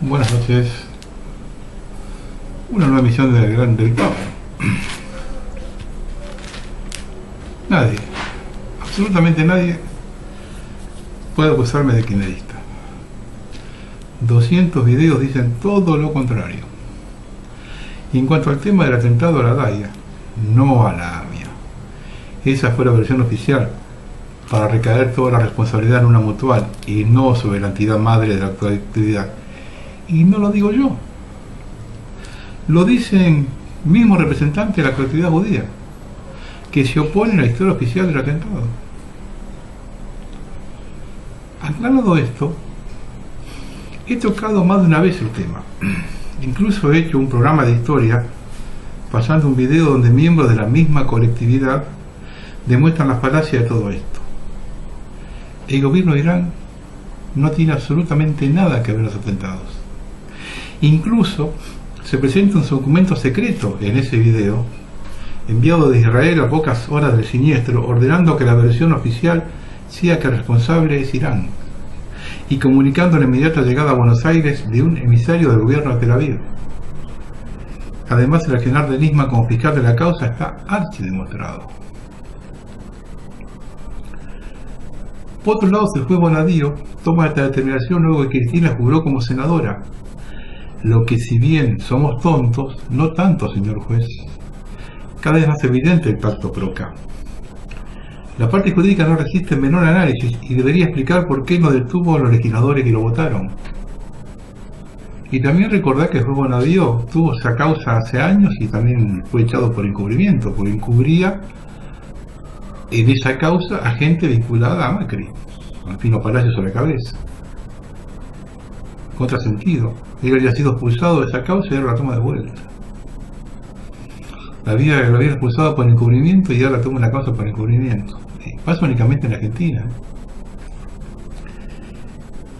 Buenas noches. Una nueva emisión del Papa. Nadie, absolutamente nadie, puede acusarme de kirchnerista. 200 videos dicen todo lo contrario. Y en cuanto al tema del atentado a la DAIA, no a la AMIA. Esa fue la versión oficial, para recaer toda la responsabilidad en una mutual y no sobre la entidad madre de la actividad. Y no lo digo yo, lo dicen mismos representantes de la colectividad judía, que se oponen a la historia oficial del atentado. Aclarado esto, he tocado más de una vez el tema. Incluso he hecho un programa de historia pasando un video donde miembros de la misma colectividad demuestran las falacias de todo esto. El gobierno de Irán no tiene absolutamente nada que ver con los atentados. Incluso se presenta un documento secreto en ese video, enviado de Israel a pocas horas del siniestro, ordenando que la versión oficial sea que el responsable es Irán, y comunicando la inmediata llegada a Buenos Aires de un emisario del gobierno de Tel Aviv. Además, el accionar de Nisman como fiscal de la causa está archidemostrado. Por otro lado, el juez Bonadío toma esta determinación luego de que Cristina juró como senadora. Lo que, si bien somos tontos, no tanto, señor juez. Cada vez más evidente el pacto PROCA. La parte jurídica no resiste menor análisis y debería explicar por qué no detuvo a los legisladores que lo votaron. Y también recordar que el juez Bonadío tuvo esa causa hace años y también fue echado por encubrimiento, porque encubría en esa causa a gente vinculada a Macri, al Pino Palacio sobre la cabeza. Contrasentido, él había sido expulsado de esa causa y ahora la toma de vuelta. Lo había expulsado por encubrimiento y ahora toma la causa por encubrimiento. Pasa únicamente en Argentina.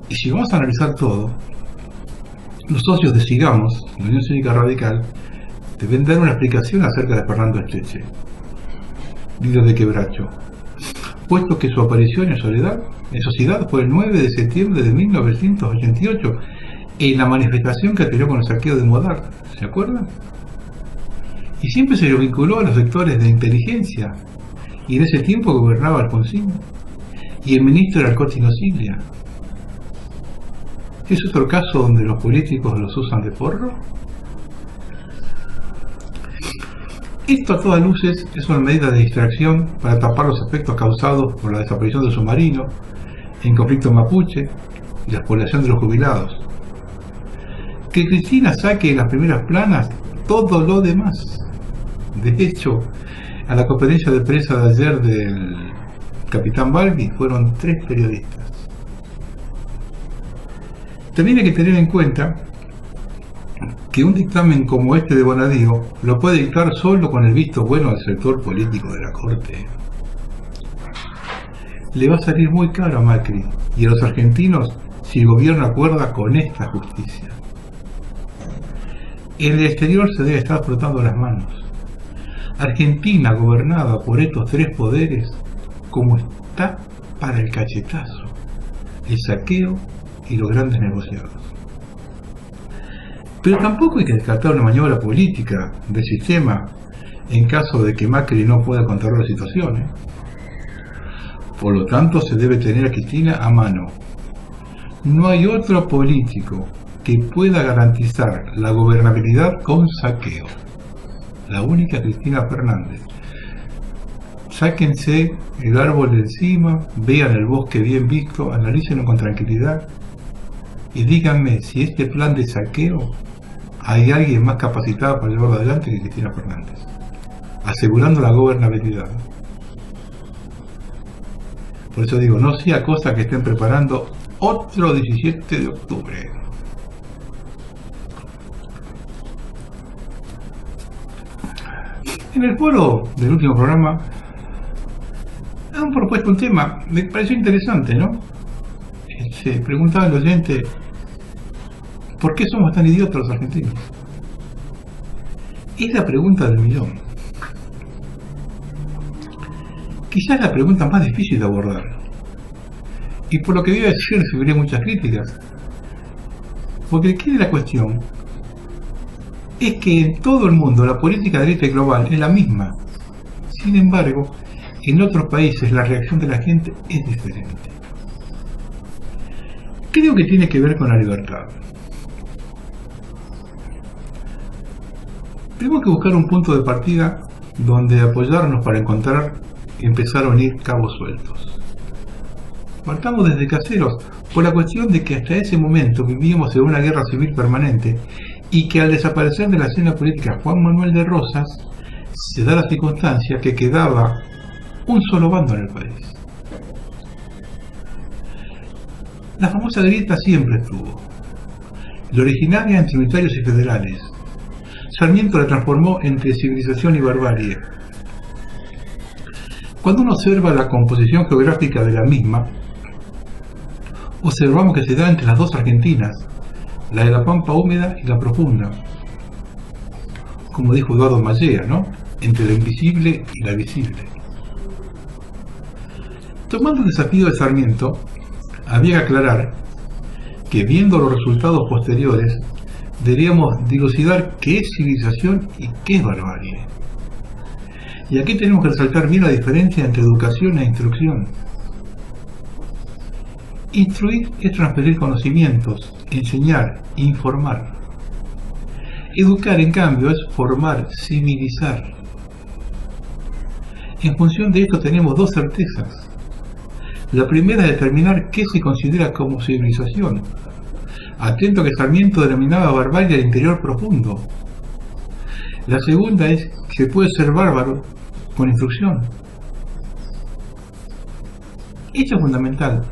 Y si vamos a analizar todo, los socios de Sigamos, la Unión Cívica Radical, deben dar una explicación acerca de Fernando Esteche, líder de Quebracho, puesto que su aparición en sociedad fue el 9 de septiembre de 1988, en la manifestación que tenido con el saqueo de Modar, ¿se acuerdan? Y siempre se lo vinculó a los sectores de inteligencia, y en ese tiempo gobernaba Alfonsín, y el ministro era Alcotino Siglia. ¿Es otro caso donde los políticos los usan de forro? Esto a todas luces es una medida de distracción para tapar los efectos causados por la desaparición del submarino, el conflicto mapuche y la expoliación de los jubilados. Que Cristina saque en las primeras planas todo lo demás. De hecho, a la conferencia de prensa de ayer del capitán Balbi fueron 3 periodistas. También hay que tener en cuenta que un dictamen como este de Bonadío lo puede dictar solo con el visto bueno del sector político de la Corte. Le va a salir muy caro a Macri y a los argentinos si el gobierno acuerda con esta justicia. En el exterior se debe estar frotando las manos. Argentina gobernada por estos 3 poderes, como está para el cachetazo, el saqueo y los grandes negociados. Pero tampoco hay que descartar una maniobra política del sistema en caso de que Macri no pueda controlar la situación. Por lo tanto, se debe tener a Cristina a mano. No hay otro político que pueda garantizar la gobernabilidad con saqueo. La única Cristina Fernández. Sáquense el árbol de encima, vean el bosque bien visto, analícenlo con tranquilidad y díganme si este plan de saqueo hay alguien más capacitado para llevarlo adelante que Cristina Fernández, asegurando la gobernabilidad. Por eso digo, no sea cosa que estén preparando otro 17 de octubre. En el foro del último programa han propuesto un tema, me pareció interesante, ¿no? Se preguntaba el oyente, ¿por qué somos tan idiotas los argentinos? Es la pregunta del millón. Quizás la pregunta más difícil de abordar. Y por lo que voy a decir recibiré muchas críticas. Porque aquí la cuestión es que en todo el mundo la política de derecha global es la misma. Sin embargo, en otros países la reacción de la gente es diferente. Creo que tiene que ver con la libertad. Tenemos que buscar un punto de partida donde apoyarnos para empezar a unir cabos sueltos. Partamos desde Caseros por la cuestión de que hasta ese momento vivíamos en una guerra civil permanente y que al desaparecer de la escena política Juan Manuel de Rosas, se da la circunstancia que quedaba un solo bando en el país. La famosa grieta siempre estuvo. La originaria entre unitarios y federales. Sarmiento la transformó entre civilización y barbarie. Cuando uno observa la composición geográfica de la misma, observamos que se da entre las dos Argentinas, la de la pampa húmeda y la profunda. Como dijo Eduardo Mallea, ¿no? Entre lo invisible y la visible. Tomando el desafío de Sarmiento, había que aclarar que viendo los resultados posteriores, deberíamos dilucidar qué es civilización y qué es barbarie. Y aquí tenemos que resaltar bien la diferencia entre educación e instrucción. Instruir es transferir conocimientos, enseñar, informar. Educar, en cambio, es formar, civilizar. En función de esto tenemos dos certezas. La primera es determinar qué se considera como civilización. Atento que Sarmiento denominaba barbarie al interior profundo. La segunda es que se puede ser bárbaro con instrucción. Esto es fundamental,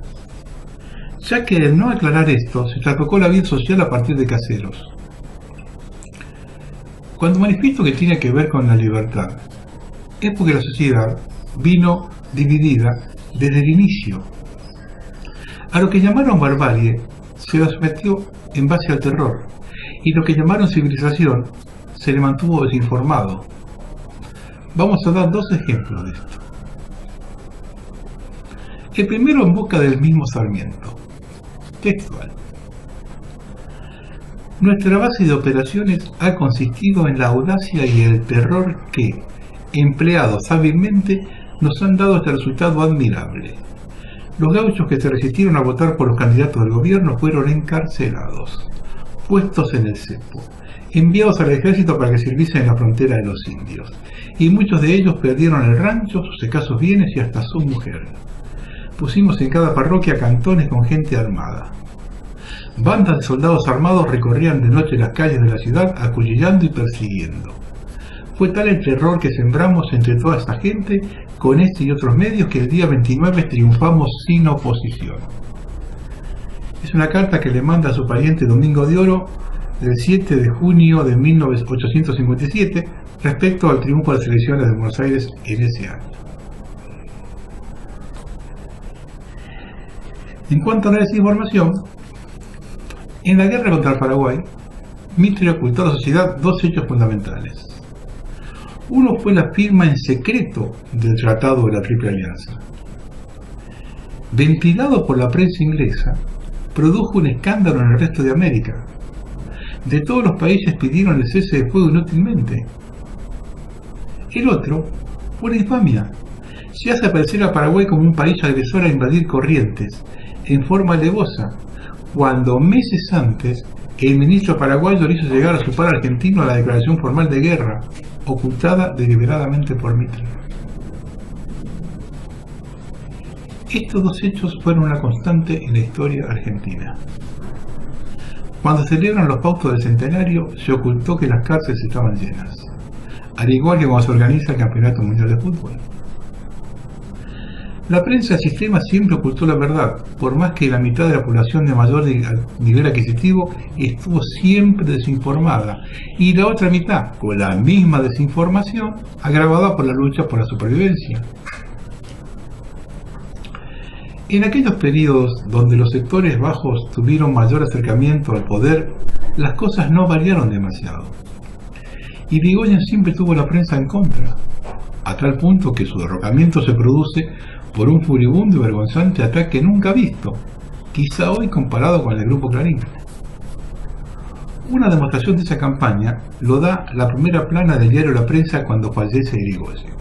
ya que al no aclarar esto, se trastocó la vida social a partir de Caseros. Cuando manifiesto que tiene que ver con la libertad, es porque la sociedad vino dividida desde el inicio. A lo que llamaron barbarie se lo sometió en base al terror, y lo que llamaron civilización se le mantuvo desinformado. Vamos a dar dos ejemplos de esto. El primero en boca del mismo Sarmiento, textual. Nuestra base de operaciones ha consistido en la audacia y el terror que, empleados hábilmente, nos han dado este resultado admirable. Los gauchos que se resistieron a votar por los candidatos del gobierno fueron encarcelados, puestos en el cepo, enviados al ejército para que sirviesen en la frontera de los indios, y muchos de ellos perdieron el rancho, sus escasos bienes y hasta su mujer. Pusimos en cada parroquia cantones con gente armada. Bandas de soldados armados recorrían de noche las calles de la ciudad acuchillando y persiguiendo. Fue tal el terror que sembramos entre toda esta gente con este y otros medios que el día 29 triunfamos sin oposición. Es una carta que le manda a su pariente Domingo de Oro del 7 de junio de 1857 respecto al triunfo de las elecciones de Buenos Aires en ese año. En cuanto a la desinformación, en la guerra contra el Paraguay, Mitre ocultó a la sociedad dos hechos fundamentales. Uno fue la firma en secreto del Tratado de la Triple Alianza. Ventilado por la prensa inglesa, produjo un escándalo en el resto de América. De todos los países pidieron el cese de fuego inútilmente. El otro fue la infamia. Se hace aparecer a Paraguay como un país agresor a invadir Corrientes, en forma alevosa, cuando meses antes el ministro paraguayo le hizo llegar a su par argentino a la declaración formal de guerra, ocultada deliberadamente por Mitre. Estos dos hechos fueron una constante en la historia argentina. Cuando celebran los pautos del centenario, se ocultó que las cárceles estaban llenas, al igual que cuando se organiza el Campeonato Mundial de Fútbol. La prensa del sistema siempre ocultó la verdad, por más que la mitad de la población de mayor nivel adquisitivo estuvo siempre desinformada, y la otra mitad, con la misma desinformación, agravada por la lucha por la supervivencia. En aquellos periodos donde los sectores bajos tuvieron mayor acercamiento al poder, las cosas no variaron demasiado. Y Irigoyen siempre tuvo la prensa en contra, a tal punto que su derrocamiento se produce por un furibundo y vergonzante ataque nunca visto, quizá hoy comparado con el Grupo Clarín. Una demostración de esa campaña lo da la primera plana del diario La Prensa cuando fallece Irigoyen.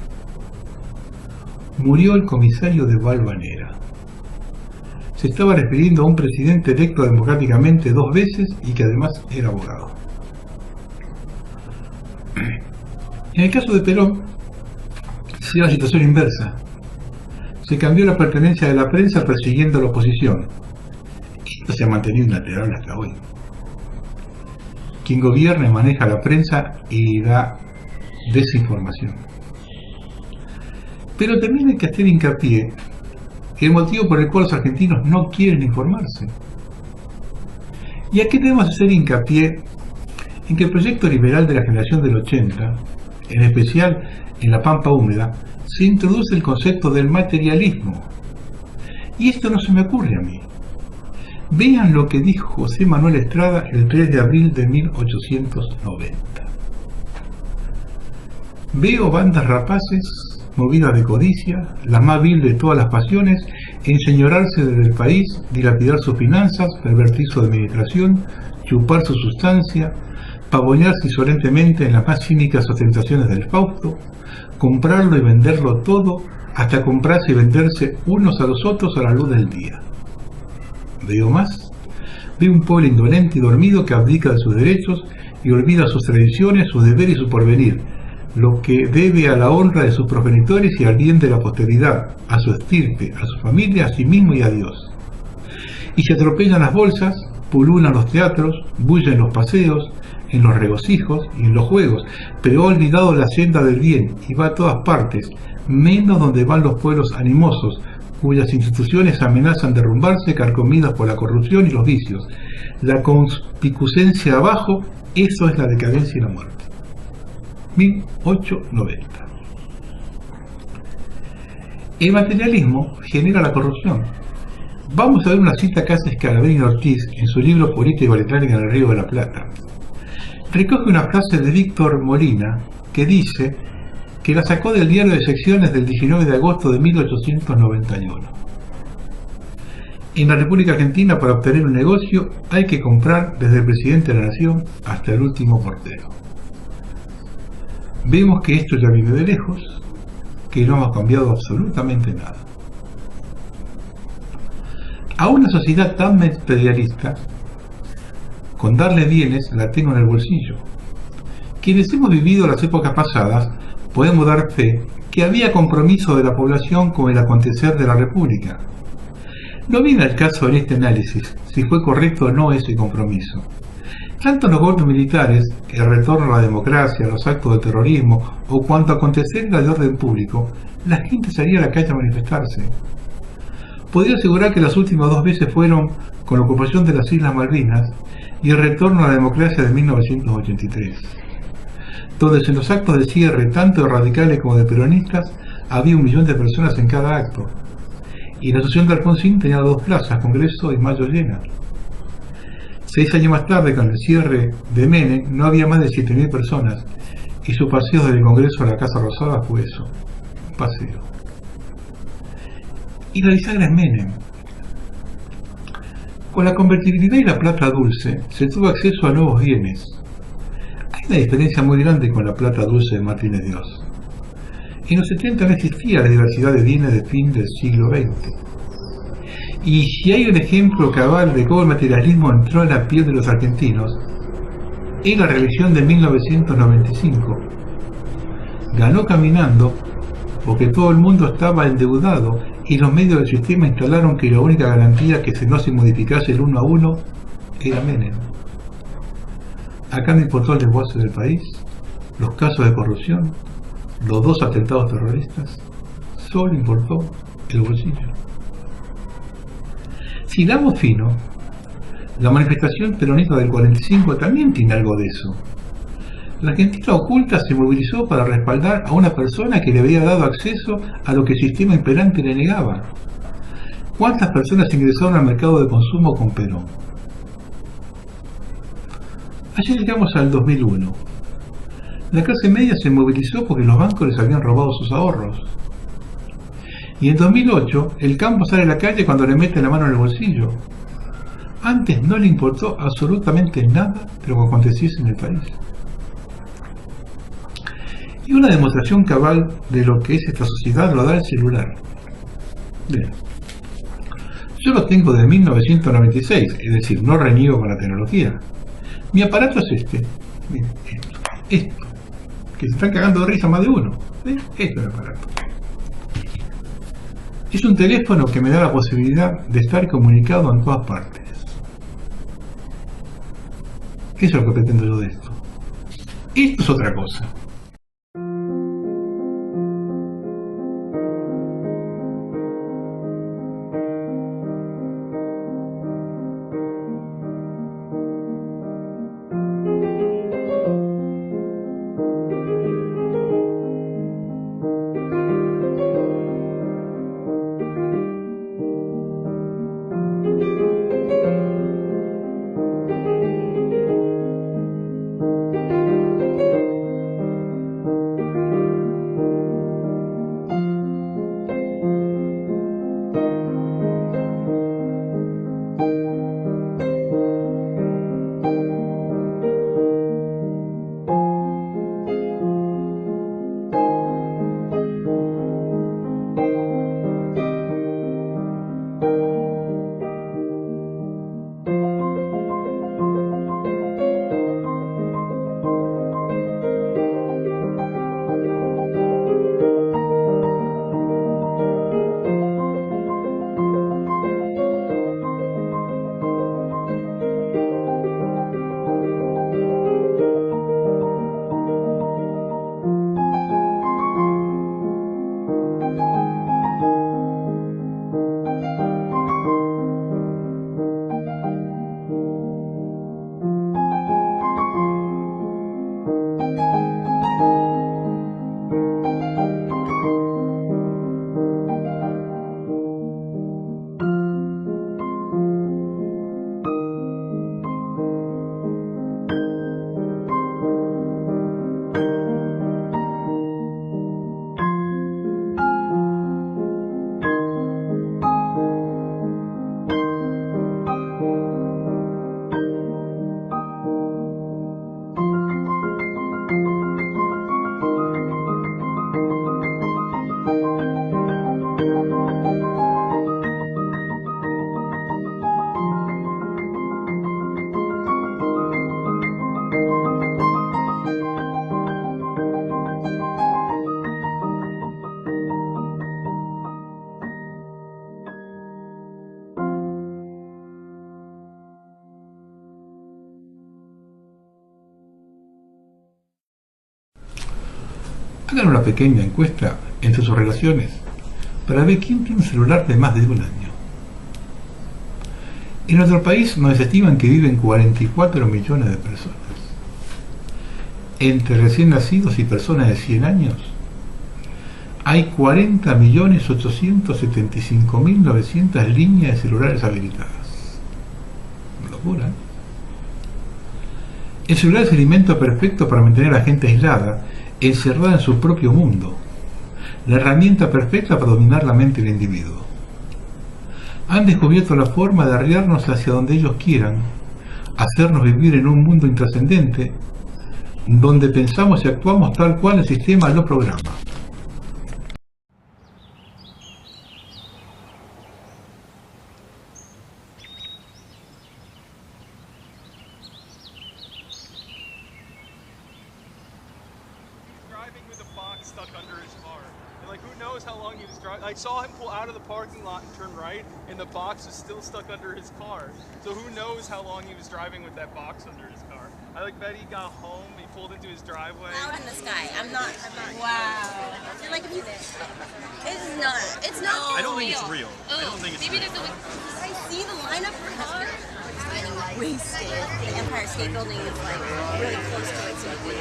Murió el comisario de Valvanera. Se estaba refiriendo a un presidente electo democráticamente 2 veces y que además era abogado. En el caso de Perón, se dio la situación inversa. Se cambió la pertenencia de la prensa persiguiendo a la oposición. Esto se ha mantenido inalterable hasta hoy. Quien gobierna y maneja la prensa y da desinformación. Pero también hay que hacer hincapié en el motivo por el cual los argentinos no quieren informarse. Y aquí debemos hacer hincapié en que el proyecto liberal de la generación del 80, en especial en la Pampa Húmeda, se introduce el concepto del materialismo. Y esto no se me ocurre a mí. Vean lo que dijo José Manuel Estrada el 3 de abril de 1890. Veo bandas rapaces, movidas de codicia, la más vil de todas las pasiones, enseñorarse del país, dilapidar sus finanzas, pervertir su administración, chupar su sustancia, pavonearse insolentemente en las más cínicas ostentaciones del Fausto, comprarlo y venderlo todo, hasta comprarse y venderse unos a los otros a la luz del día. Veo más. Veo un pueblo indolente y dormido que abdica de sus derechos y olvida sus tradiciones, sus deberes y su porvenir, lo que debe a la honra de sus progenitores y al bien de la posteridad, a su estirpe, a su familia, a sí mismo y a Dios. Y se atropellan las bolsas, pululan los teatros, bullen los paseos, en los regocijos y en los juegos, pero ha olvidado la senda del bien y va a todas partes, menos donde van los pueblos animosos, cuyas instituciones amenazan derrumbarse, carcomidas por la corrupción y los vicios. La conspicucencia abajo, eso es la decadencia y la muerte. 1890. El materialismo genera la corrupción. Vamos a ver una cita que hace Scalabrini Ortiz en su libro Política Electrónica en el Río de la Plata. Recoge una frase de Víctor Molina que dice que la sacó del diario de secciones del 19 de agosto de 1891. En la República Argentina, para obtener un negocio, hay que comprar desde el presidente de la Nación hasta el último portero. Vemos que esto ya viene de lejos, que no ha cambiado absolutamente nada. A una sociedad tan materialista, con darle bienes la tengo en el bolsillo. Quienes hemos vivido las épocas pasadas, podemos dar fe que había compromiso de la población con el acontecer de la República. No viene al caso en este análisis si fue correcto o no ese compromiso. Tanto los golpes militares, el retorno a la democracia, los actos de terrorismo o cuanto aconteciera de orden público, la gente salía a la calle a manifestarse. Podría asegurar que las últimas 2 veces fueron con la ocupación de las Islas Malvinas y el retorno a la democracia de 1983. Donde en los actos de cierre, tanto de radicales como de peronistas, había 1 millón de personas en cada acto. Y la asociación de Alfonsín tenía 2 plazas, Congreso y Mayo llena. 6 años más tarde, con el cierre de Menem, no había más de 7.000 personas, y su paseo desde el Congreso a la Casa Rosada fue eso, un paseo. Y la bisagra es Menem. Con la convertibilidad y la plata dulce, se tuvo acceso a nuevos bienes. Hay una diferencia muy grande con la plata dulce de Martínez Dios. En los 70 no existía la diversidad de bienes de fin del siglo XX. Y si hay un ejemplo cabal de cómo el materialismo entró en la piel de los argentinos, es la reelección de 1995. Ganó caminando porque todo el mundo estaba endeudado y los medios del sistema instalaron que la única garantía que no se modificase el 1 a 1 era Menem. Acá no importó el desguace del país, los casos de corrupción, los 2 atentados terroristas, solo importó el bolsillo. Si damos fino, la manifestación peronista del 45 también tiene algo de eso. La Argentina oculta se movilizó para respaldar a una persona que le había dado acceso a lo que el sistema imperante le negaba. ¿Cuántas personas ingresaron al mercado de consumo con Perón? Allí llegamos al 2001. La clase media se movilizó porque los bancos les habían robado sus ahorros. Y en 2008, el campo sale a la calle cuando le mete la mano en el bolsillo. Antes no le importó absolutamente nada de lo que aconteciese en el país. Y una demostración cabal de lo que es esta sociedad lo da el celular. Bien. Yo lo tengo de 1996, es decir, no reniego con la tecnología. Mi aparato es este. Bien, esto. Que se están cagando de risa más de uno. ¿Ven? Esto es el aparato. Es un teléfono que me da la posibilidad de estar comunicado en todas partes. Eso es lo que pretendo yo de esto. Esto es otra cosa. Hagan una pequeña encuesta entre sus relaciones para ver quién tiene un celular de más de un año. En nuestro país nos estiman que viven 44 millones de personas. Entre recién nacidos y personas de 100 años, hay 40.875.900 líneas de celulares habilitadas. Locura, ¿eh? El celular es el alimento perfecto para mantener a la gente aislada, encerrada en su propio mundo. La herramienta perfecta para dominar la mente del individuo. Han descubierto la forma de arriarnos hacia donde ellos quieran, hacernos vivir en un mundo intrascendente, donde pensamos y actuamos tal cual el sistema lo programa. Stuck under his car. And like, who knows how long he was driving. I saw him pull out of the parking lot and turn right, and the box was still stuck under his car. So who knows how long he was driving with that box under his car. I like bet he got home, he pulled into his driveway. Out in the sky. I'm not. Wow. You're like, it's not. It's not. I don't think it's real. Oh, I don't think it's maybe real. there's a. Did I see the lineup for car? It's getting wasted. The Empire State Building is like really close to it, so it's a good.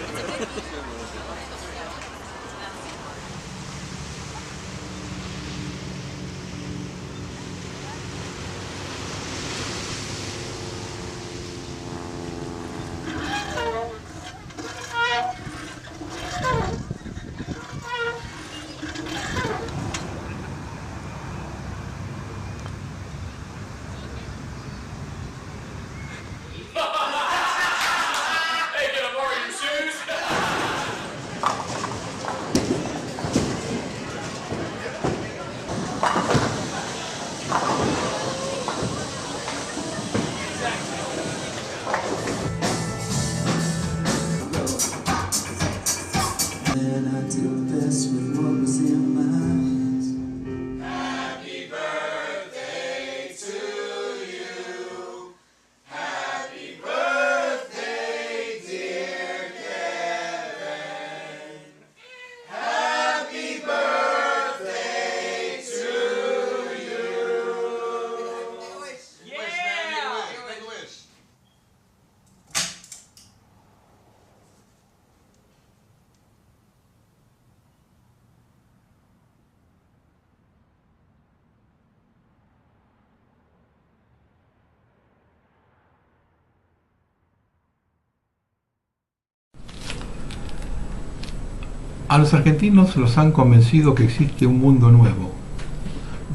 A los argentinos los han convencido que existe un mundo nuevo,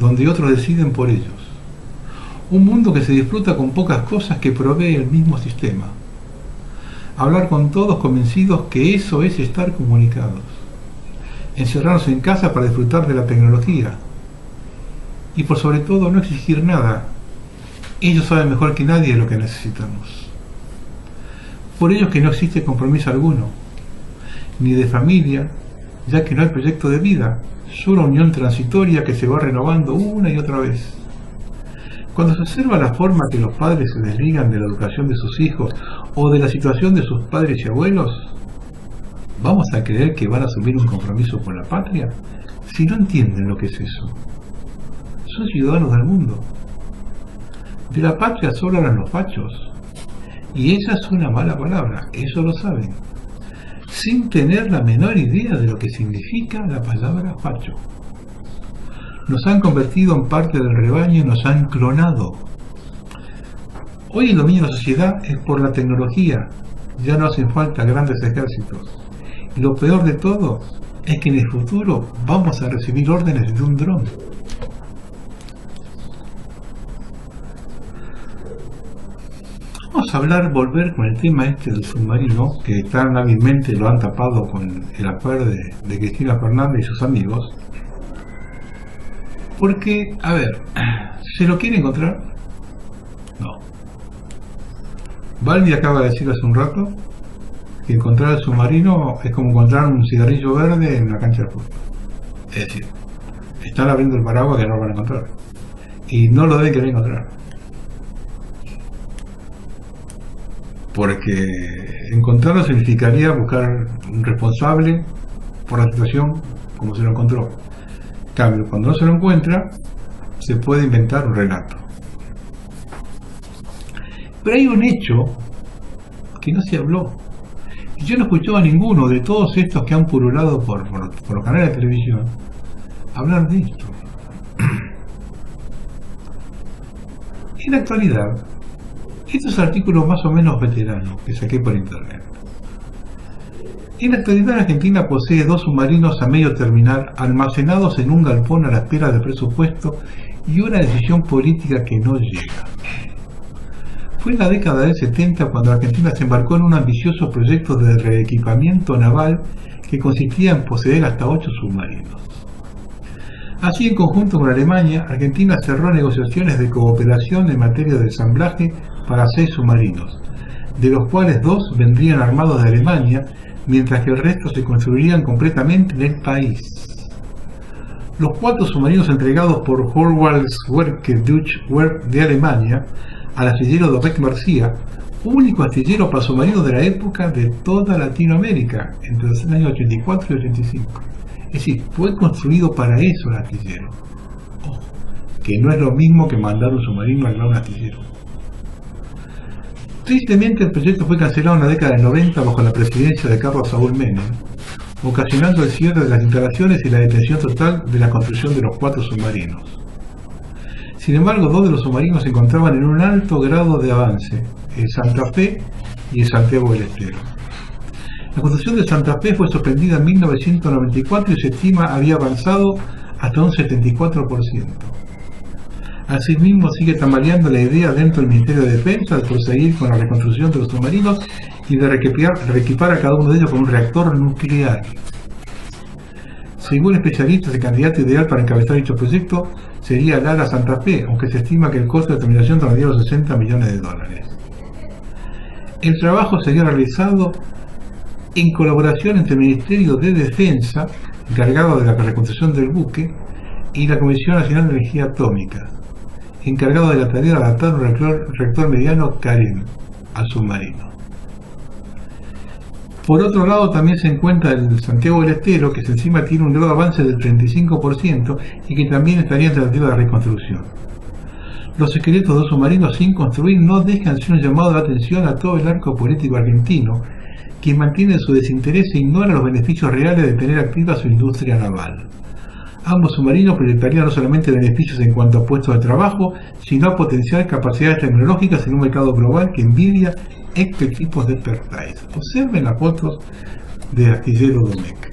donde otros deciden por ellos. Un mundo que se disfruta con pocas cosas que provee el mismo sistema. Hablar con todos convencidos que eso es estar comunicados. Encerrarnos en casa para disfrutar de la tecnología. Y por sobre todo no exigir nada. Ellos saben mejor que nadie lo que necesitamos. Por ello que no existe compromiso alguno, ni de familia, ya que no hay proyecto de vida, solo unión transitoria que se va renovando una y otra vez. Cuando se observa la forma que los padres se desligan de la educación de sus hijos o de la situación de sus padres y abuelos, ¿vamos a creer que van a asumir un compromiso con la patria si no entienden lo que es eso? Son ciudadanos del mundo. De la patria solo hablan los fachos. Y esa es una mala palabra, eso lo saben, sin tener la menor idea de lo que significa la palabra facho. Nos han convertido en parte del rebaño y nos han clonado. Hoy el dominio de la sociedad es por la tecnología, ya no hacen falta grandes ejércitos. Y lo peor de todo es que en el futuro vamos a recibir órdenes de un dron. Vamos a volver con el tema este del submarino, que tan hábilmente lo han tapado con el affair de Cristina Fernández y sus amigos. Porque, a ver, ¿se lo quiere encontrar? No. Balbi acaba de decir hace un rato que encontrar el submarino es como encontrar un cigarrillo verde en una cancha de fútbol. Es decir, están abriendo el paraguas que no lo van a encontrar. Y no lo deben querer encontrar. Porque encontrarlo significaría buscar un responsable por la situación como se lo encontró. En cambio, cuando no se lo encuentra, se puede inventar un relato. Pero hay un hecho que no se habló. Y yo no escuchaba a ninguno de todos estos que han pululado por los canales de televisión hablar de esto. En la actualidad, estos artículos más o menos veteranos que saqué por internet. En la actualidad Argentina posee 2 submarinos a medio terminar almacenados en un galpón a la espera del presupuesto y una decisión política que no llega. Fue en la década del 70 cuando Argentina se embarcó en un ambicioso proyecto de reequipamiento naval que consistía en poseer hasta 8 submarinos. Así, en conjunto con Alemania, Argentina cerró negociaciones de cooperación en materia de ensamblaje para 6 submarinos, de los cuales 2 vendrían armados de Alemania, mientras que el resto se construirían completamente en el país. Los 4 submarinos entregados por Horwaldswerke Deutsche Werft de Alemania al astillero Domecq García, único astillero para submarinos de la época de toda Latinoamérica, entre los años 84 y 85. Es decir, fue construido para eso el astillero. Ojo, que no es lo mismo que mandar un submarino al lado de un astillero. Tristemente, el proyecto fue cancelado en la década del 90 bajo la presidencia de Carlos Saúl Menem, ocasionando el cierre de las instalaciones y la detención total de la construcción de los 4 submarinos. Sin embargo, 2 de los submarinos se encontraban en un alto grado de avance, el Santa Fe y el Santiago del Estero. La construcción de Santa Fe fue suspendida en 1994 y se estima había avanzado hasta un 74%. Asimismo, sigue tambaleando la idea dentro del Ministerio de Defensa de proseguir con la reconstrucción de los submarinos y de reequipar a cada uno de ellos con un reactor nuclear. Según especialistas, el candidato ideal para encabezar dicho proyecto sería el ALA Santa Fe, aunque se estima que el costo de terminación rondaría los $60 millones. El trabajo sería realizado en colaboración entre el Ministerio de Defensa, encargado de la reconstrucción del buque, y la Comisión Nacional de Energía Atómica, encargado de la tarea de adaptar un reactor mediano CAREN al submarino. Por otro lado, también se encuentra el Santiago del Estero, que encima tiene un grado de avance del 35% y que también estaría en tentativa de reconstrucción. Los esqueletos de 2 submarinos sin construir no dejan de ser un llamado de atención a todo el arco político argentino, quien mantiene su desinterés e ignora los beneficios reales de tener activa su industria naval. Ambos submarinos proyectarían no solamente beneficios en cuanto a puestos de trabajo, sino a potenciar capacidades tecnológicas en un mercado global que envidia este tipo de expertise. Observen las fotos de astillero Domecq.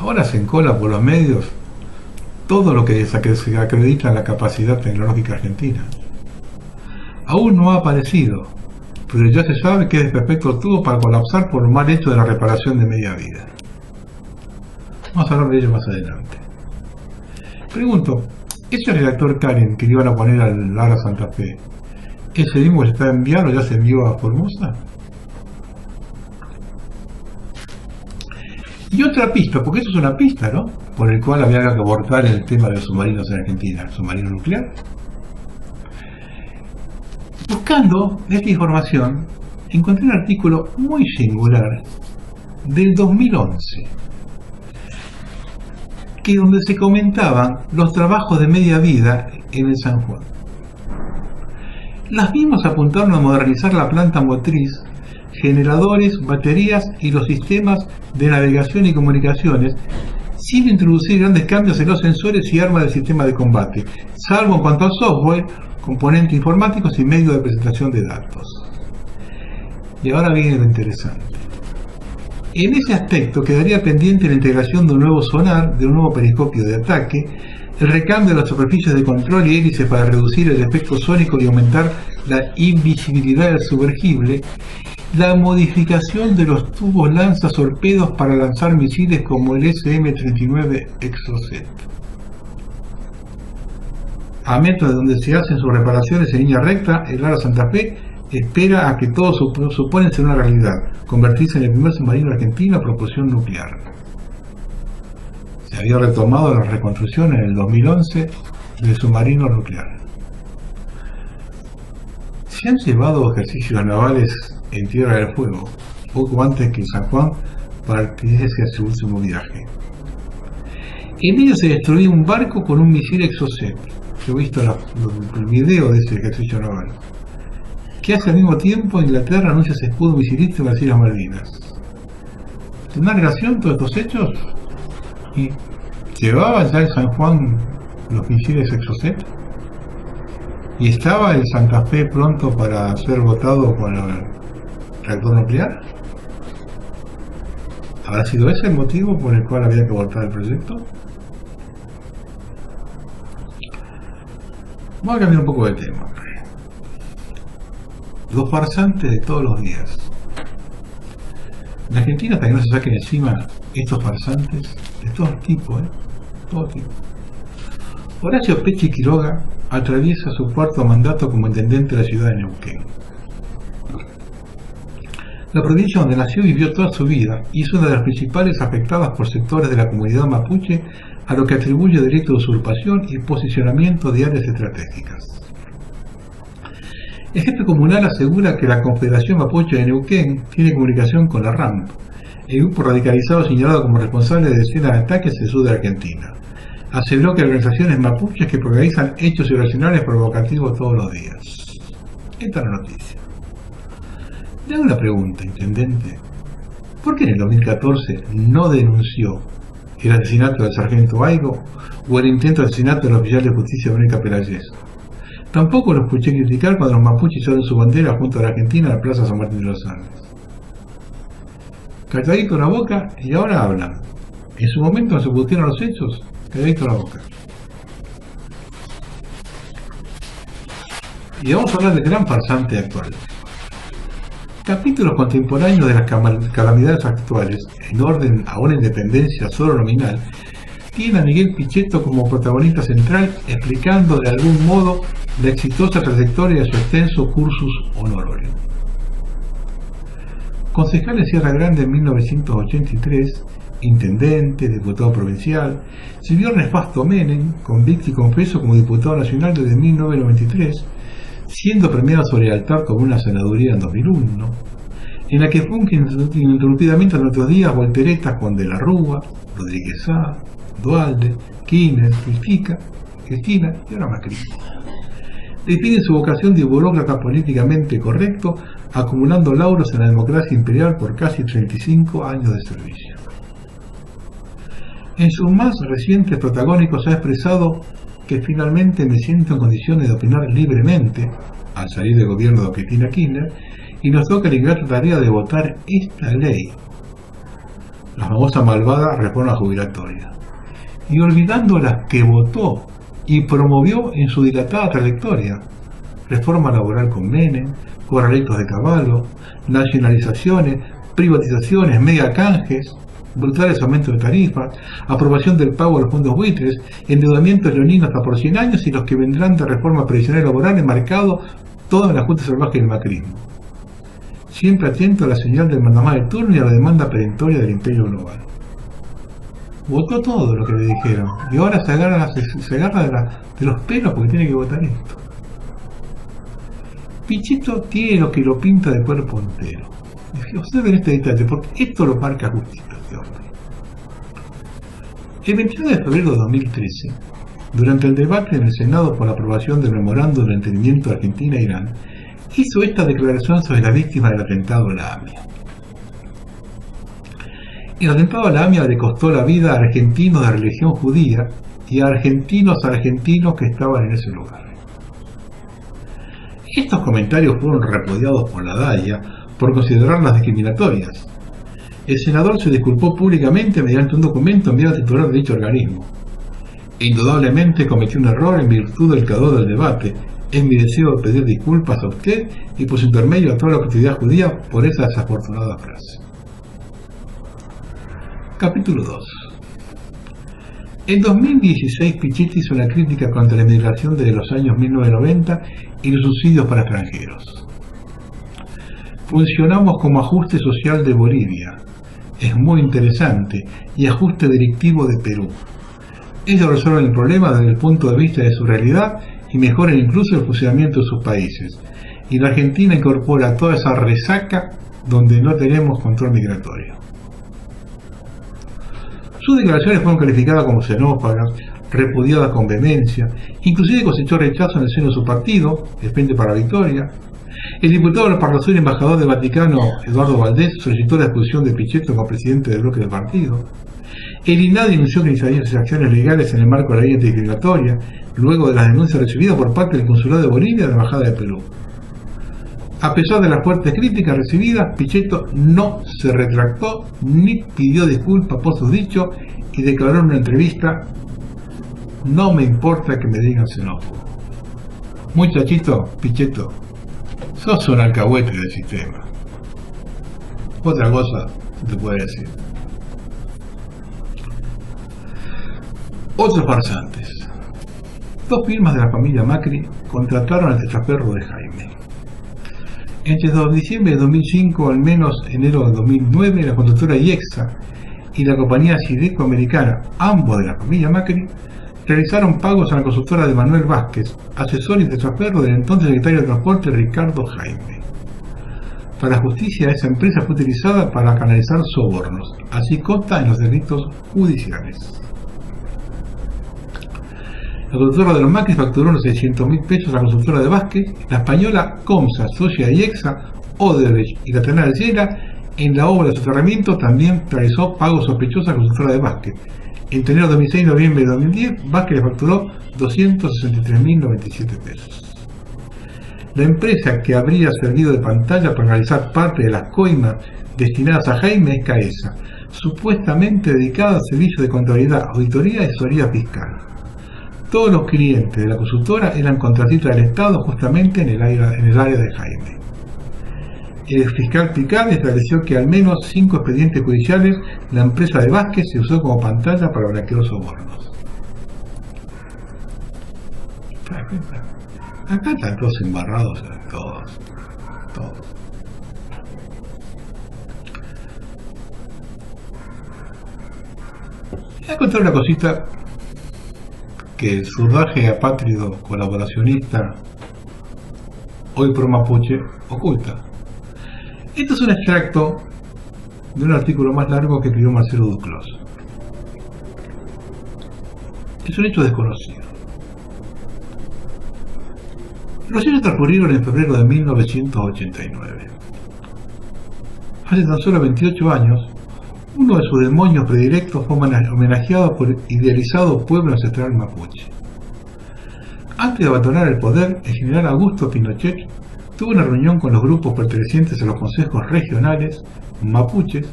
Ahora se encola por los medios todo lo que se acredita en la capacidad tecnológica argentina. Aún no ha aparecido, pero ya se sabe que es perfecto todo para colapsar por un mal hecho de la reparación de media vida. Vamos a hablar de ello más adelante. Pregunto, ¿ese reactor Karen que le iban a poner al Lara Santa Fe, ese mismo que se está enviando ya se envió a Formosa? Y otra pista, porque eso es una pista, ¿no? Por el cual había que abordar el tema de los submarinos en Argentina, el submarino nuclear. Buscando esta información, encontré un artículo muy singular del 2011, donde se comentaban los trabajos de media vida en el San Juan. Las mismas apuntaron a modernizar la planta motriz, generadores, baterías y los sistemas de navegación y comunicaciones, sin introducir grandes cambios en los sensores y armas del sistema de combate, salvo en cuanto al software, componentes informáticos y medios de presentación de datos. Y ahora viene lo interesante. En ese aspecto quedaría pendiente la integración de un nuevo sonar, de un nuevo periscopio de ataque, el recambio de las superficies de control y hélices para reducir el efecto sónico y aumentar la invisibilidad del sumergible, la modificación de los tubos lanzatorpedos para lanzar misiles como el SM-39 Exocet. A metros de donde se hacen sus reparaciones en línea recta, el Lara Santa Fe espera a que todo supone ser una realidad, convertirse en el primer submarino argentino a propulsión nuclear. Se había retomado la reconstrucción en el 2011 del submarino nuclear. Se han llevado ejercicios navales en Tierra del Fuego, poco antes que San Juan partiese hacia su último viaje. En ello se destruía un barco con un misil Exocet. Yo he visto el video de ese ejercicio naval, que hace al mismo tiempo Inglaterra anuncia ese escudo misilista en las Islas Malvinas. ¿Tendrá relación todos estos hechos? ¿Y llevaba ya el San Juan los misiles Exocet? ¿Y estaba el Santa Fe pronto para ser votado con el reactor nuclear? ¿Habrá sido ese el motivo por el cual había que abortar el proyecto? Vamos a cambiar un poco de tema. Los farsantes de todos los días. En Argentina, hasta que no se saquen encima estos farsantes de todo tipo, todo tipo. Horacio Pechi Quiroga atraviesa su cuarto mandato como intendente de la ciudad de Neuquén. La provincia donde nació y vivió toda su vida y es una de las principales afectadas por sectores de la comunidad mapuche, a lo que atribuye delito de usurpación y posicionamiento de áreas estratégicas. El jefe comunal asegura que la Confederación Mapuche de Neuquén tiene comunicación con la RAMP, el grupo radicalizado señalado como responsable de decenas de ataques en el sur de Argentina. Aseguró que hay organizaciones mapuches que organizan hechos irracionales provocativos todos los días. Esta es la noticia. Le hago una pregunta, intendente. ¿Por qué en el 2014 no denunció el asesinato del sargento Aigo o el intento de asesinato del oficial de justicia Verónica Pelayés? Tampoco lo escuché criticar cuando los mapuches izaron su bandera junto a la Argentina en la Plaza San Martín de los Andes. Calladito la boca y ahora hablan. En su momento se pusieron los hechos, calladito la boca. Y vamos a hablar del gran farsante actual. Capítulos contemporáneos de las calamidades actuales, en orden a una independencia solo nominal, tiene a Miguel Pichetto como protagonista central, explicando de algún modo la exitosa trayectoria de su extenso cursus honorum. Concejal de Sierra Grande en 1983, intendente, diputado provincial, sirvió nefasto Menem, convicto y confeso como diputado nacional desde 1993, siendo premiado sobre el altar con una senaduría en 2001, en la que funge ininterrumpidamente en nuestros días volteretas Juan de la Rúa, Rodríguez Sá, Dualde, Kirchner, Cristina y ahora Macri. Define su vocación de burócrata políticamente correcto, acumulando lauros en la democracia imperial por casi 35 años de servicio. En sus más recientes protagónicos ha expresado que finalmente me siento en condiciones de opinar libremente al salir del gobierno de Cristina Kirchner y nos toca la ingrata tarea de votar esta ley. la famosa malvada reforma jubilatoria, y olvidando las que votó y promovió en su dilatada trayectoria: reforma laboral con Menem, corralitos de caballo, nacionalizaciones, privatizaciones, mega canjes, brutales aumentos de tarifas, aprobación del pago de los fondos buitres, endeudamientos leoninos hasta por 100 años y los que vendrán de reforma previsional y laboral enmarcado todo en la Junta Salvaje del macrismo. Siempre atento a la señal del mandamás de turno y a la demanda perentoria del imperio global. Votó todo lo que le dijeron y ahora se agarra de los pelos porque tiene que votar esto. Pichetto tiene lo que lo pinta de cuerpo entero. Observen este detalle porque esto lo marca justito este hombre. El 29 de febrero de 2013, durante el debate en el Senado por la aprobación del memorándum de entendimiento de Argentina e Irán, hizo esta declaración sobre la víctima del atentado a la AMIA. El atentado a la AMIA le costó la vida a argentinos de religión judía y a argentinos que estaban en ese lugar. Estos comentarios fueron repudiados por la DAIA por considerarlas discriminatorias. El senador se disculpó públicamente mediante un documento enviado al titular de dicho organismo. Indudablemente cometí un error en virtud del calor del debate. Es mi deseo de pedir disculpas a usted y por su intermedio a toda la comunidad judía por esa desafortunada frase. Capítulo 2. En 2016 Pichetto hizo una crítica contra la inmigración desde los años 1990 y los subsidios para extranjeros. Funcionamos como ajuste social de Bolivia. Es muy interesante. Y ajuste delictivo de Perú. Ellos resuelven el problema desde el punto de vista de su realidad y mejoran incluso el funcionamiento de sus países. Y la Argentina incorpora toda esa resaca donde no tenemos control migratorio. Sus declaraciones fueron calificadas como xenófobas, repudiadas con vehemencia, inclusive cosechó rechazo en el seno de su partido, el Frente para la Victoria. El diputado del Parlamento y embajador del Vaticano, Eduardo Valdés, solicitó la expulsión de Pichetto como presidente del bloque del partido. El INADI denunció que iniciaría acciones legales en el marco de la ley antidiscriminatoria, luego de las denuncias recibidas por parte del Consulado de Bolivia y de la Embajada de Perú. A pesar de las fuertes críticas recibidas, Pichetto no se retractó ni pidió disculpas por sus dichos y declaró en una entrevista: no me importa que me digan xenófobo. Muchachito, Pichetto, sos un alcahuete del sistema. Otra cosa te puedo decir. Otros farsantes. Dos firmas de la familia Macri contrataron al testaferro de Jaime. Entre diciembre de 2005 al menos enero de 2009, la constructora IEXA y la compañía Sideco Americana, ambos de la familia Macri, realizaron pagos a la constructora de Manuel Vázquez, asesor y testaferro del entonces secretario de Transporte Ricardo Jaime. Para la justicia, esa empresa fue utilizada para canalizar sobornos, así consta en los delitos judiciales. La constructora de los Macri facturó unos 600.000 pesos a la constructora de Vázquez, la española Comsa, socia de IEXA, Odebrecht y la Terminal de Llera. En la obra de soterramiento también realizó pagos sospechosos a la constructora de Vázquez. Entre enero de 2006 y noviembre de 2010, Vázquez le facturó 263.097 pesos. La empresa que habría servido de pantalla para realizar parte de las coimas destinadas a Jaime es CAESA, supuestamente dedicada al servicio de contabilidad, auditoría y asesoría fiscal. Todos los clientes de la consultora eran contratistas del Estado justamente en el área de Jaime. El fiscal Picard estableció que al menos 5 expedientes judiciales la empresa de Vázquez se usó como pantalla para blanquear sobornos. Acá están todos embarrados, todos. Voy a contar una cosita que el surdaje apátrido colaboracionista Hoy Pro Mapuche oculta. Esto es un extracto de un artículo más largo que escribió Marcelo Duclos. Es un hecho desconocido. Los hechos transcurrieron en febrero de 1989. Hace tan solo 28 años, uno de sus demonios predilectos fue homenajeado por el idealizado pueblo ancestral mapuche. Antes de abandonar el poder, el general Augusto Pinochet tuvo una reunión con los grupos pertenecientes a los consejos regionales mapuches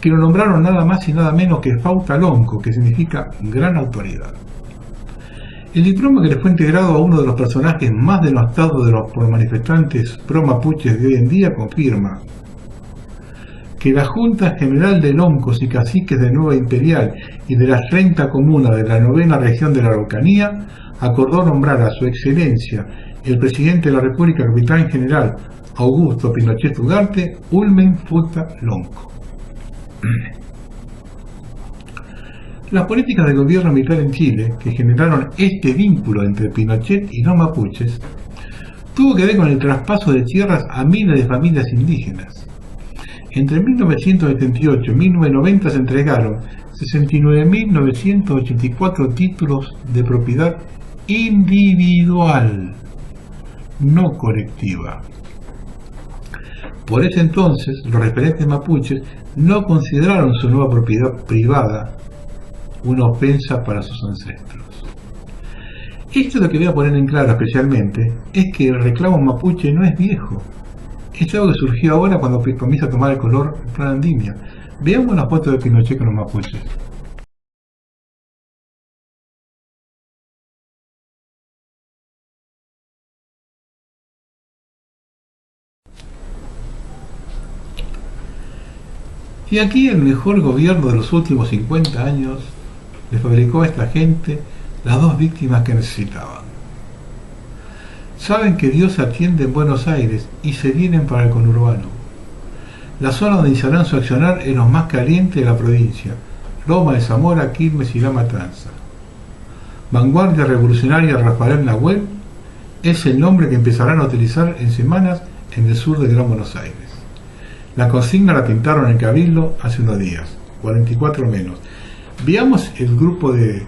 que lo nombraron nada más y nada menos que Fausta Lonco, que significa gran autoridad. El diploma que le fue integrado a uno de los personajes más denostados por los manifestantes pro-mapuches de hoy en día confirma que la Junta General de Loncos y Caciques de Nueva Imperial y de las 30 comunas de la 9ª región de la Araucanía acordó nombrar a su excelencia el presidente de la República, capitán general Augusto Pinochet Ugarte, Ulmen Futa Lonco. Las políticas del gobierno militar en Chile, que generaron este vínculo entre Pinochet y los mapuches, tuvo que ver con el traspaso de tierras a miles de familias indígenas. Entre 1978 y 1990 se entregaron 69.984 títulos de propiedad individual, no colectiva. Por ese entonces, los referentes mapuches no consideraron su nueva propiedad privada una ofensa para sus ancestros. Esto es lo que voy a poner en claro especialmente, es que el reclamo mapuche no es viejo. Es algo que surgió ahora cuando comienza a tomar el color en plan andimia. Veamos la foto de Pinochet con los mapuches. Y aquí el mejor gobierno de los últimos 50 años le fabricó a esta gente las dos víctimas que necesitaban. Saben que Dios se atiende en Buenos Aires y se vienen para el conurbano. La zona donde iniciarán su accionar es lo más caliente de la provincia, Loma de Zamora, Quilmes y La Matanza. Vanguardia Revolucionaria Rafael Nahuel es el nombre que empezarán a utilizar en semanas en el sur del Gran Buenos Aires. La consigna la pintaron en Cabildo hace unos días, 44 menos. Veamos el grupo de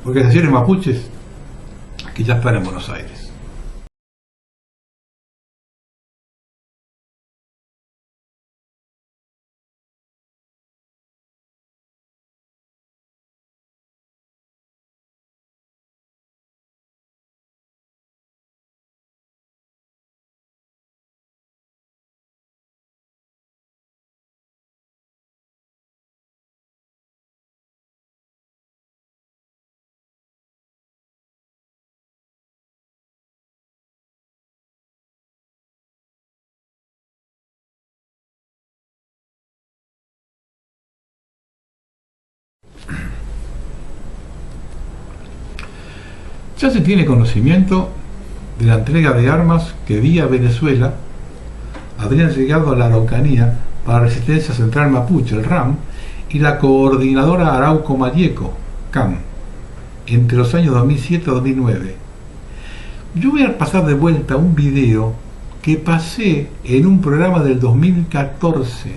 organizaciones mapuches que ya están en Buenos Aires. Ya se tiene conocimiento de la entrega de armas que vía Venezuela habrían llegado a la Araucanía para la Resistencia Central Mapuche, el RAM, y la Coordinadora Arauco Mayeco, CAM, entre los años 2007 y 2009. Yo voy a pasar de vuelta un video que pasé en un programa del 2014,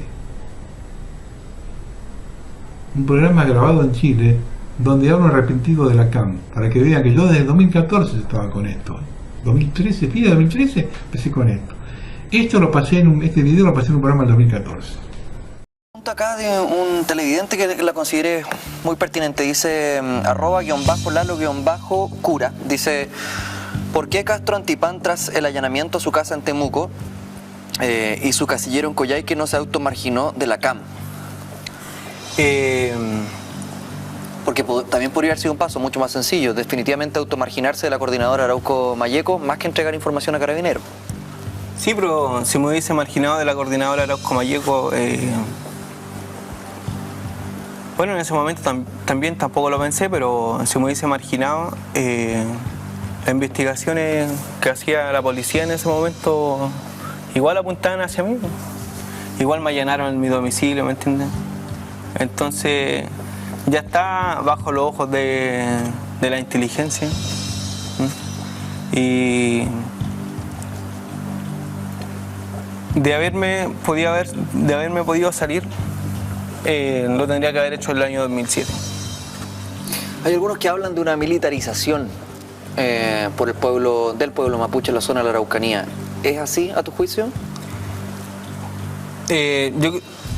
un programa grabado en Chile, donde hablo arrepentido de la CAM, para que vean que yo desde el 2014 estaba con esto. 2013, fin de 2013, empecé con esto. Este video lo pasé en un programa del 2014. Acá de un televidente que la consideré muy pertinente, dice @lalo_cura, dice: ¿por qué Castro Antipán, tras el allanamiento a su casa en Temuco y su casillero en Coyhaique, no se automarginó de la CAM? Porque también podría haber sido un paso mucho más sencillo, definitivamente automarginarse de la coordinadora Arauco Mayeco, más que entregar información a Carabineros. Sí, pero si me hubiese marginado de la coordinadora Arauco Mayeco, bueno, en ese momento también tampoco lo pensé, pero si me hubiese marginado, las investigaciones que hacía la policía en ese momento igual apuntaban hacia mí, igual me allanaron en mi domicilio, ¿me entiendes? Entonces ya está bajo los ojos de la inteligencia. Y de haberme podido salir, lo tendría que haber hecho en el año 2007. Hay algunos que hablan de una militarización por el del pueblo mapuche en la zona de la Araucanía. ¿Es así, a tu juicio?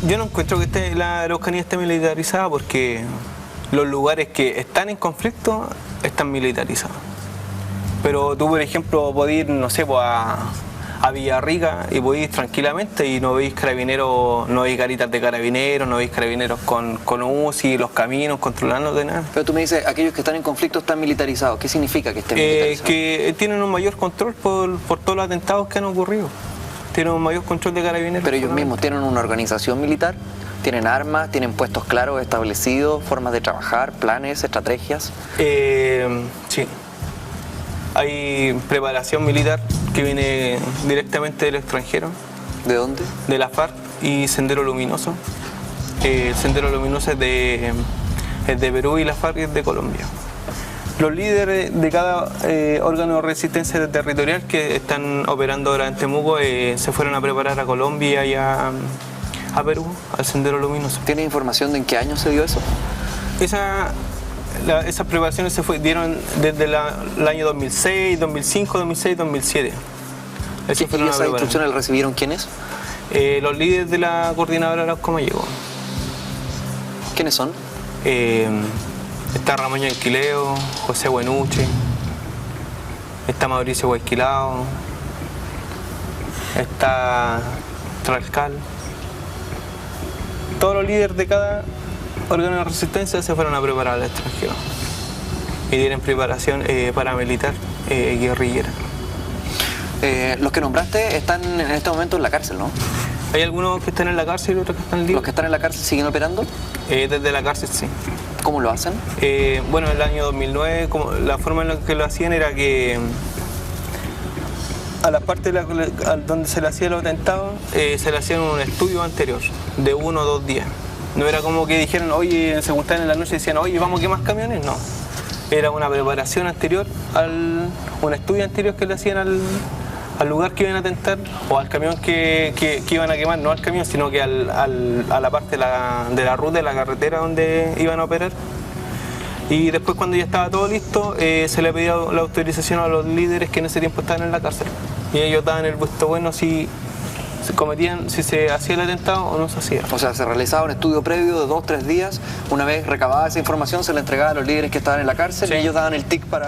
Yo no encuentro que la Araucanía esté militarizada, porque los lugares que están en conflicto están militarizados. Pero tú, por ejemplo, podés ir, no sé, a a Villarrica y podéis tranquilamente y no veis carabineros, no veis garitas de carabineros, no veis carabineros con UCI, los caminos, controlando de nada. Pero tú me dices, aquellos que están en conflicto están militarizados. ¿Qué significa que estén militarizados? Que tienen un mayor control por todos los atentados que han ocurrido. Tienen un mayor control de carabineros. Pero ellos mismos tienen una organización militar, tienen armas, tienen puestos claros establecidos, formas de trabajar, planes, estrategias. Sí. Hay preparación militar que viene directamente del extranjero. ¿De dónde? De la FARC y Sendero Luminoso. El Sendero Luminoso es de Perú y la FARC es de Colombia. Los líderes de cada órgano de resistencia territorial que están operando ahora en Temuco se fueron a preparar a Colombia y a Perú, al Sendero Luminoso. ¿Tienes información de en qué año se dio eso? Esas preparaciones se dieron desde el año 2006, 2005, 2006, 2007. ¿Y esas instrucciones las recibieron quiénes? Los líderes de la coordinadora Arauco Mayeco. ¿Quiénes son? Está Ramón Yanquileo, José Buenuche, está Mauricio Guayquilao, está Tralcal. Todos los líderes de cada órgano de resistencia se fueron a preparar al extranjero y tienen preparación paramilitar guerrillera. Los que nombraste están en este momento en la cárcel, ¿no? Hay algunos que están en la cárcel y otros que están libres. ¿Los que están en la cárcel siguen operando? Desde la cárcel, sí. ¿Cómo lo hacen? Bueno, en el año 2009 la forma en la que lo hacían era que a la parte donde se le hacía el atentado se le hacía un estudio anterior de 1 o 2 días. No era como que dijeran, oye, se juntaban en la noche y decían, oye, vamos a quemar camiones. No, era una preparación anterior, un estudio anterior que le hacían al lugar que iban a atentar o al camión que iban a quemar, no al camión, sino que a la parte de la ruta, de la carretera donde iban a operar. Y después, cuando ya estaba todo listo, se le pedía la autorización a los líderes que en ese tiempo estaban en la cárcel. Y ellos daban el visto bueno si se hacía el atentado o no se hacía. O sea, se realizaba un estudio previo de 2 o 3 días. Una vez recabada esa información, se le entregaba a los líderes que estaban en la cárcel, sí, y ellos daban el tic para...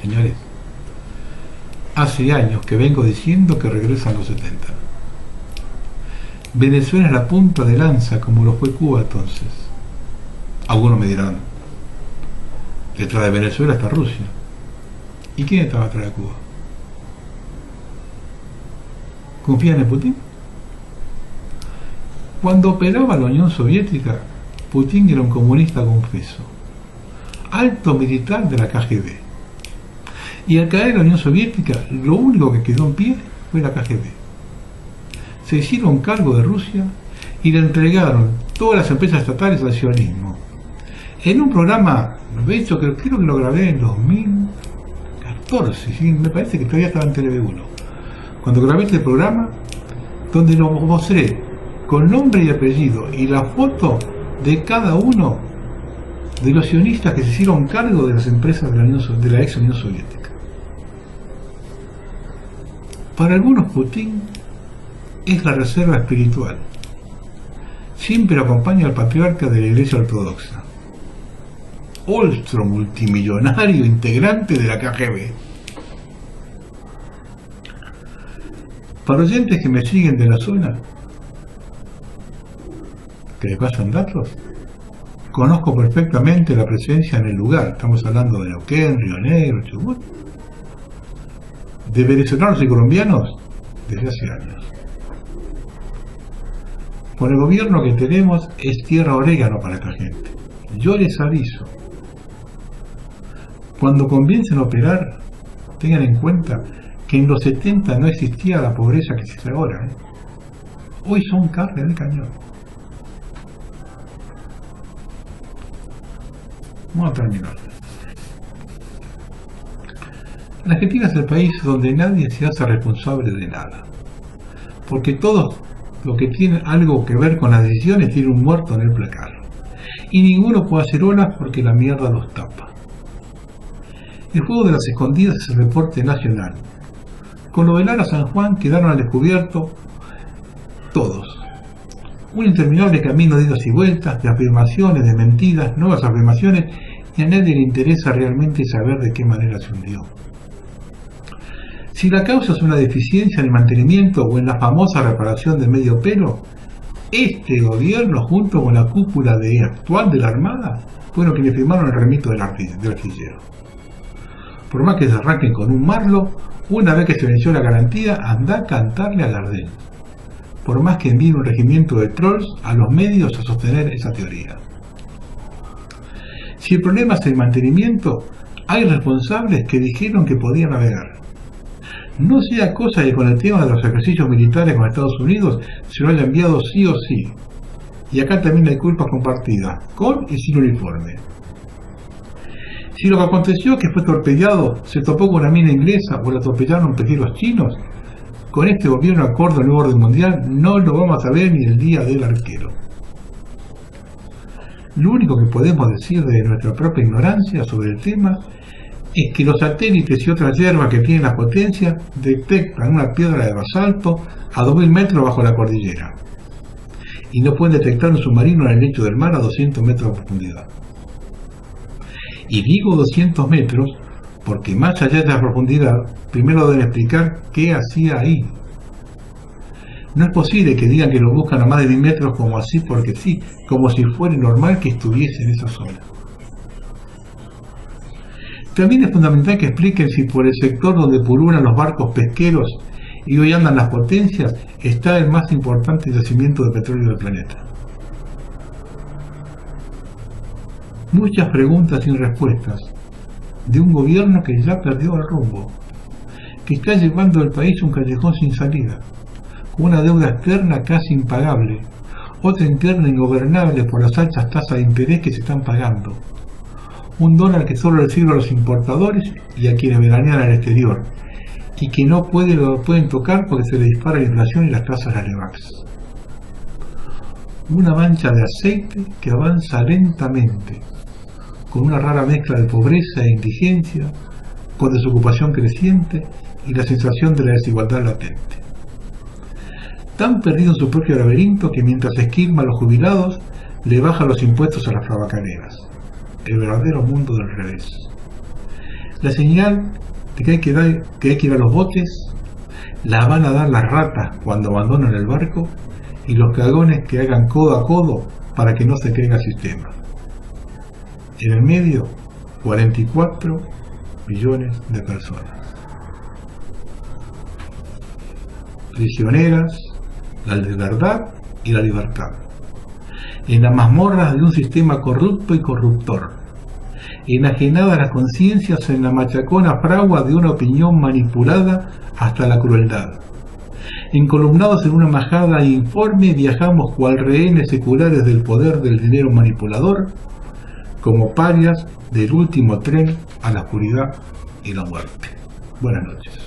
Señores, hace años que vengo diciendo que regresan los 70. Venezuela es la punta de lanza como lo fue Cuba entonces. Algunos me dirán, detrás de Venezuela está Rusia. ¿Y quién estaba atrás de Cuba? ¿Confían en Putin? Cuando operaba la Unión Soviética, Putin era un comunista confeso, alto militar de la KGB. Y al caer la Unión Soviética, lo único que quedó en pie fue la KGB. Se hicieron cargo de Rusia y le entregaron todas las empresas estatales al sionismo. En un programa, de hecho creo que lo grabé en 2014, ¿sí? Me parece que todavía estaba en TV1. Cuando grabé este programa, donde lo mostré con nombre y apellido y la foto de cada uno de los sionistas que se hicieron cargo de las empresas de la ex Unión Soviética. Para algunos Putin es la reserva espiritual. Siempre acompaña al patriarca de la Iglesia Ortodoxa. Olstro, multimillonario integrante de la KGB. Para oyentes que me siguen de la zona, que les pasan datos, conozco perfectamente la presencia en el lugar. Estamos hablando de Neuquén, Río Negro, Chubut, de venezolanos y colombianos desde hace años. Con el gobierno que tenemos es tierra orégano para esta gente. Yo les aviso, cuando comiencen a operar, tengan en cuenta que en los 70 no existía la pobreza que existe ahora. Hoy son carne de cañón. Vamos a terminar. La Argentina es el país donde nadie se hace responsable de nada, porque todos los que tienen algo que ver con las decisiones tienen un muerto en el placar, y ninguno puede hacer olas porque la mierda los tapa. El juego de las escondidas es el deporte nacional. Con lo de Lara San Juan quedaron al descubierto todos. Un interminable camino de idas y vueltas, de afirmaciones, de mentiras, nuevas afirmaciones, y a nadie le interesa realmente saber de qué manera se hundió. Si la causa es una deficiencia en el mantenimiento o en la famosa reparación de medio pelo, este gobierno, junto con la cúpula actual de la Armada, fueron quienes firmaron el remito del artillero. Por más que se arranquen con un marlo, una vez que se venció la garantía, anda a cantarle a Gardel. Por más que envíe un regimiento de trolls a los medios a sostener esa teoría. Si el problema es el mantenimiento, hay responsables que dijeron que podían navegar. No sea cosa que con el tema de los ejercicios militares con Estados Unidos se lo haya enviado sí o sí. Y acá también hay culpas compartidas, con y sin uniforme. Si lo que aconteció es que fue torpedeado, se topó con una mina inglesa o lo atropellaron pequeños chinos, con este gobierno acorde al nuevo orden mundial no lo vamos a ver ni el día del arquero. Lo único que podemos decir de nuestra propia ignorancia sobre el tema es que los satélites y otras hierbas que tienen las potencias detectan una piedra de basalto a 2000 metros bajo la cordillera y no pueden detectar un submarino en el lecho del mar a 200 metros de profundidad. Y digo 200 metros porque más allá de la profundidad, primero deben explicar qué hacía ahí. No es posible que digan que lo buscan a más de 1000 metros como así porque sí, como si fuera normal que estuviese en esa zona. También es fundamental que expliquen si por el sector donde pululan los barcos pesqueros y hoy andan las potencias está el más importante yacimiento de petróleo del planeta. Muchas preguntas sin respuestas de un gobierno que ya perdió el rumbo, que está llevando al país a un callejón sin salida, con una deuda externa casi impagable, otra interna ingobernable por las altas tasas de interés que se están pagando, un dólar que solo le sirve a los importadores y a quienes veranean al exterior, y que no lo pueden tocar porque se le dispara la inflación y las tasas de Alevax. Una mancha de aceite que avanza lentamente, con una rara mezcla de pobreza e indigencia, con desocupación creciente y la sensación de la desigualdad latente. Tan perdido en su propio laberinto que mientras esquilma a los jubilados, le baja los impuestos a las trabacaneras. El verdadero mundo del revés. La señal de que hay que ir a los botes la van a dar las ratas cuando abandonan el barco y los cagones que hagan codo a codo para que no se caiga el sistema. En el medio, 44 millones de personas. Prisioneras, la verdad y la libertad. En las mazmorras de un sistema corrupto y corruptor. Enajenadas las conciencias en la machacona fragua de una opinión manipulada hasta la crueldad. Encolumnados en una majada informe viajamos cual rehenes seculares del poder del dinero manipulador, como parias del último tren a la oscuridad y la muerte. Buenas noches.